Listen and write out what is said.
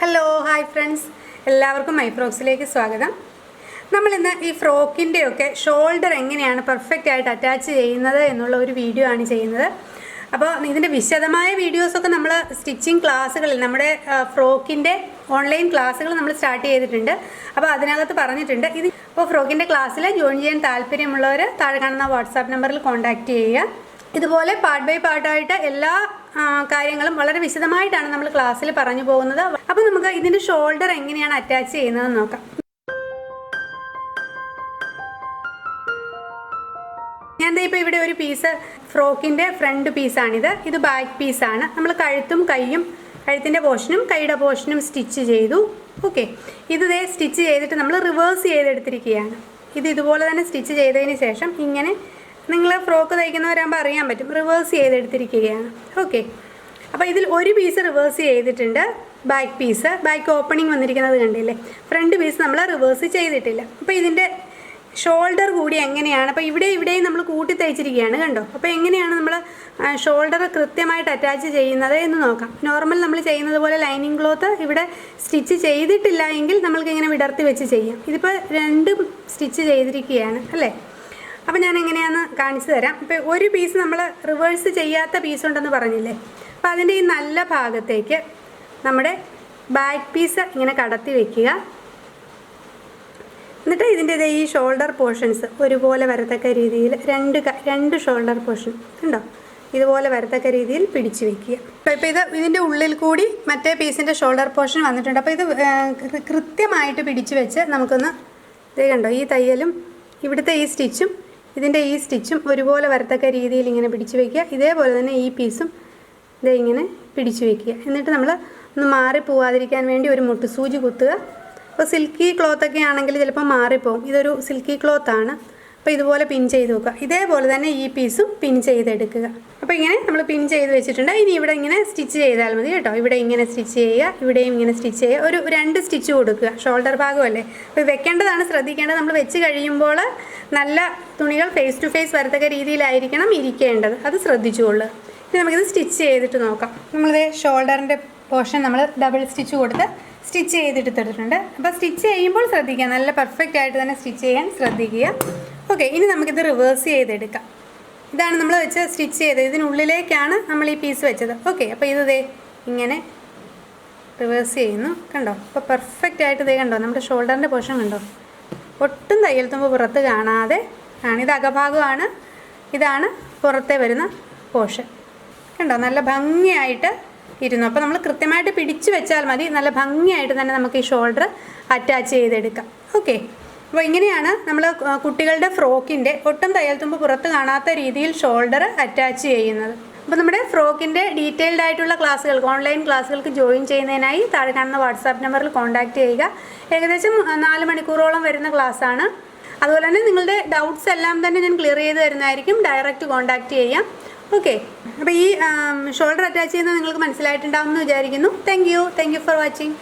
Hello hi friends, എല്ലാവർക്കും my ഫ്രോക്സിലേക്ക് സ്വാഗതം. നമ്മളിന്ന് ഈ ഫ്രോക്കിൻ്റെയൊക്കെ ഷോൾഡർ എങ്ങനെയാണ് പെർഫെക്റ്റ് ആയിട്ട് അറ്റാച്ച് ചെയ്യുന്നത് എന്നുള്ള ഒരു വീഡിയോ ആണ് ചെയ്യുന്നത്. അപ്പോൾ ഇതിൻ്റെ വിശദമായ വീഡിയോസൊക്കെ നമ്മൾ സ്റ്റിച്ചിങ് ക്ലാസ്സുകളിൽ നമ്മുടെ ഫ്രോക്കിൻ്റെ ഓൺലൈൻ ക്ലാസ്സുകൾ നമ്മൾ സ്റ്റാർട്ട് ചെയ്തിട്ടുണ്ട്. അപ്പോൾ അതിനകത്ത് പറഞ്ഞിട്ടുണ്ട്. ഇപ്പോൾ ഫ്രോക്കിൻ്റെ ക്ലാസ്സിൽ ജോയിൻ ചെയ്യാൻ താല്പര്യമുള്ളവർ താഴെ കാണുന്ന വാട്സാപ്പ് നമ്പറിൽ കോൺടാക്റ്റ് ചെയ്യുക. ഇതുപോലെ പാർട്ട് ബൈ പാർട്ടായിട്ട് എല്ലാ കാര്യങ്ങളും വളരെ വിശദമായിട്ടാണ് നമ്മൾ ക്ലാസ്സിൽ പറഞ്ഞു പോകുന്നത്. അപ്പോൾ നമുക്ക് ഇതിൻ്റെ ഷോൾഡർ എങ്ങനെയാണ് അറ്റാച്ച് ചെയ്യുന്നതെന്ന് നോക്കാം. ഞാൻ ഇപ്പോൾ ഇവിടെ ഒരു പീസ് ഫ്രോക്കിൻ്റെ ഫ്രണ്ട് പീസാണിത്. ഇത് ബാക്ക് പീസാണ്. നമ്മൾ കഴുത്തും കൈയും, കഴുത്തിൻ്റെ പോർഷനും കൈയുടെ പോർഷനും സ്റ്റിച്ച് ചെയ്തു. ഓക്കെ, ഇത് സ്റ്റിച്ച് ചെയ്തിട്ട് നമ്മൾ റിവേഴ്സ് ചെയ്തെടുത്തിരിക്കുകയാണ്. ഇതുപോലെ തന്നെ സ്റ്റിച്ച് ചെയ്തതിന് ശേഷം ഇങ്ങനെ നിങ്ങൾ ഫ്രോക്ക് തയ്ക്കുന്നവരാകുമ്പോൾ അറിയാൻ പറ്റും, റിവേഴ്സ് ചെയ്തെടുത്തിരിക്കുകയാണ്. ഓക്കെ, അപ്പോൾ ഇതിൽ ഒരു പീസ് റിവേഴ്സ് ചെയ്തിട്ടുണ്ട്. ബാക്ക് പീസ്, ബാക്ക് ഓപ്പണിങ് വന്നിരിക്കുന്നത് കണ്ടില്ലേ. ഫ്രണ്ട് പീസ് നമ്മൾ റിവേഴ്സ് ചെയ്തിട്ടില്ല. അപ്പോൾ ഇതിൻ്റെ ഷോൾഡർ കൂടി എങ്ങനെയാണ്, അപ്പോൾ ഇവിടെയും നമ്മൾ കൂട്ടി തയ്ച്ചിരിക്കുകയാണ് കണ്ടോ. അപ്പോൾ എങ്ങനെയാണ് നമ്മൾ ഷോൾഡർ കൃത്യമായിട്ട് അറ്റാച്ച് ചെയ്യുന്നത് എന്ന് നോക്കാം. നോർമൽ നമ്മൾ ചെയ്യുന്നത് പോലെ ലൈനിങ് ക്ലോത്ത് ഇവിടെ സ്റ്റിച്ച് ചെയ്തിട്ടില്ല എങ്കിൽ നമ്മൾക്ക് ഇങ്ങനെ വിടർത്തി വെച്ച് ചെയ്യാം. ഇതിപ്പോൾ രണ്ടും സ്റ്റിച്ച് ചെയ്തിരിക്കുകയാണ് അല്ലേ. അപ്പോൾ ഞാൻ എങ്ങനെയാണെന്ന് കാണിച്ചു തരാം. ഇപ്പോൾ ഒരു പീസ് നമ്മൾ റിവേഴ്സ് ചെയ്യാത്ത പീസ് ഉണ്ടെന്ന് പറഞ്ഞില്ലേ. അപ്പോൾ അതിൻ്റെ ഈ നല്ല ഭാഗത്തേക്ക് നമ്മുടെ ബാക്ക് പീസ് ഇങ്ങനെ കടത്തി വയ്ക്കുക. എന്നിട്ട് ഇതിൻ്റെ ഈ ഷോൾഡർ പോർഷൻസ് ഒരുപോലെ വരത്തക്ക രീതിയിൽ രണ്ട് ഷോൾഡർ പോർഷൻ ഉണ്ടോ, ഇതുപോലെ വരത്തക്ക രീതിയിൽ പിടിച്ചു വയ്ക്കുക. ഇപ്പോൾ ഇതിൻ്റെ ഉള്ളിൽ കൂടി മറ്റേ പീസിൻ്റെ ഷോൾഡർ പോർഷൻ വന്നിട്ടുണ്ട്. അപ്പോൾ ഇത് കൃത്യമായിട്ട് പിടിച്ചു വെച്ച് നമുക്കൊന്ന് കണ്ടോ, ഈ തയ്യലും ഇവിടുത്തെ ഈ സ്റ്റിച്ചും ഇതിൻ്റെ ഈ സ്റ്റിച്ചും ഒരുപോലെ വരത്തക്ക രീതിയിൽ ഇങ്ങനെ പിടിച്ചു വയ്ക്കുക. ഇതേപോലെ തന്നെ ഈ പീസും ഇങ്ങനെ പിടിച്ചു വയ്ക്കുക. എന്നിട്ട് നമ്മൾ ഒന്ന് മാറിപ്പോവാതിരിക്കാൻ വേണ്ടി ഒരു മുട്ടുസൂചി കുത്തുക. അപ്പോൾ സിൽക്കി ക്ലോത്തൊക്കെ ആണെങ്കിൽ ചിലപ്പോൾ മാറിപ്പോവും. ഇതൊരു സിൽക്കി ക്ലോത്താണ്. അപ്പോൾ ഇതുപോലെ പിൻ ചെയ്ത് വെക്കുക. ഇതേപോലെ തന്നെ ഈ പീസും പിൻ ചെയ്തെടുക്കുക. അപ്പോൾ ഇങ്ങനെ നമ്മൾ പിൻ ചെയ്ത് വെച്ചിട്ടുണ്ട്. ഇനി ഇവിടെ ഇങ്ങനെ സ്റ്റിച്ച് ചെയ്താൽ മതി കേട്ടോ. ഇവിടെ ഇങ്ങനെ സ്റ്റിച്ച് ചെയ്യുക, ഇവിടെയും ഇങ്ങനെ സ്റ്റിച്ച് ചെയ്യുക. ഒരു 2 സ്റ്റിച്ച് കൊടുക്കുക. ഷോൾഡർ ഭാഗമല്ലേ, അപ്പോൾ വെക്കേണ്ടതാണ്, ശ്രദ്ധിക്കേണ്ടത്. നമ്മൾ വെച്ച് കഴിയുമ്പോൾ നല്ല തുണികൾ ഫേസ് ടു ഫേസ് വരത്തക്ക രീതിയിലായിരിക്കണം ഇരിക്കേണ്ടത്. അത് ശ്രദ്ധിച്ചുകൊള്ളുക. ഇനി നമുക്കിത് സ്റ്റിച്ച് ചെയ്തിട്ട് നോക്കാം. നമ്മളിത് ഷോൾഡറിൻ്റെ പോർഷൻ നമ്മൾ ഡബിൾ സ്റ്റിച്ച് കൊടുത്ത് സ്റ്റിച്ച് ചെയ്തെടുത്തിട്ടുണ്ട്. അപ്പോൾ സ്റ്റിച്ച് ചെയ്യുമ്പോൾ ശ്രദ്ധിക്കുക, നല്ല പെർഫെക്റ്റ് ആയിട്ട് തന്നെ സ്റ്റിച്ച് ചെയ്യാൻ ശ്രദ്ധിക്കുക. ഓക്കെ, ഇനി നമുക്കിത് റിവേഴ്സ് ചെയ്തെടുക്കാം. ഇതാണ് നമ്മൾ വെച്ച് സ്റ്റിച്ച് ചെയ്തത്. ഇതിനുള്ളിലേക്കാണ് നമ്മൾ ഈ പീസ് വെച്ചത്. ഓക്കെ, അപ്പോൾ ഇത് ഇങ്ങനെ റിവേഴ്സ് ചെയ്യുന്നു കണ്ടോ. അപ്പോൾ പെർഫെക്റ്റ് ആയിട്ട് കണ്ടോ, നമ്മുടെ ഷോൾഡറിൻ്റെ പോർഷൻ കണ്ടോ, ഒട്ടും തയ്യൽ തുമ്പ് പുറത്ത് കാണാതെ ആണ്. ഇത് അകഭാഗമാണ്, ഇതാണ് പുറത്തെ വരുന്ന പോർഷൻ കണ്ടോ. നല്ല ഭംഗിയായിട്ട് ഇരുന്നു. അപ്പോൾ നമ്മൾ കൃത്യമായിട്ട് പിടിച്ചു വെച്ചാൽ മതി. നല്ല ഭംഗിയായിട്ട് തന്നെ നമുക്ക് ഈ ഷോൾഡർ അറ്റാച്ച് ചെയ്തെടുക്കാം. ഓക്കെ, അപ്പോൾ ഇങ്ങനെയാണ് നമ്മൾ കുട്ടികളുടെ ഫ്രോക്കിൻ്റെ ഒട്ടും തയ്യൽ തുമ്പ് പുറത്ത് കാണാത്ത രീതിയിൽ ഷോൾഡർ അറ്റാച്ച് ചെയ്യുന്നത്. അപ്പോൾ നമ്മുടെ ഫ്രോക്കിൻ്റെ ഡീറ്റെയിൽഡ് ആയിട്ടുള്ള ക്ലാസ്സുകൾക്ക്, ഓൺലൈൻ ക്ലാസ്സുകൾക്ക് ജോയിൻ ചെയ്യുന്നതിനായി താഴെ കാണുന്ന വാട്സാപ്പ് നമ്പറിൽ കോൺടാക്റ്റ് ചെയ്യുക. ഏകദേശം 4 മണിക്കൂറോളം വരുന്ന ക്ലാസ്സാണ്. അതുപോലെ തന്നെ നിങ്ങളുടെ ഡൗട്ട്സ് എല്ലാം തന്നെ ഞാൻ ക്ലിയർ ചെയ്ത് തരുന്നതായിരിക്കും. ഡയറക്റ്റ് കോൺടാക്റ്റ് ചെയ്യാം. ഓക്കെ, അപ്പോൾ ഈ ഷോൾഡർ അറ്റാച്ച് ചെയ്യുന്നത് നിങ്ങൾക്ക് മനസ്സിലായിട്ടുണ്ടാവും എന്ന് വിചാരിക്കുന്നു. Thank you for watching.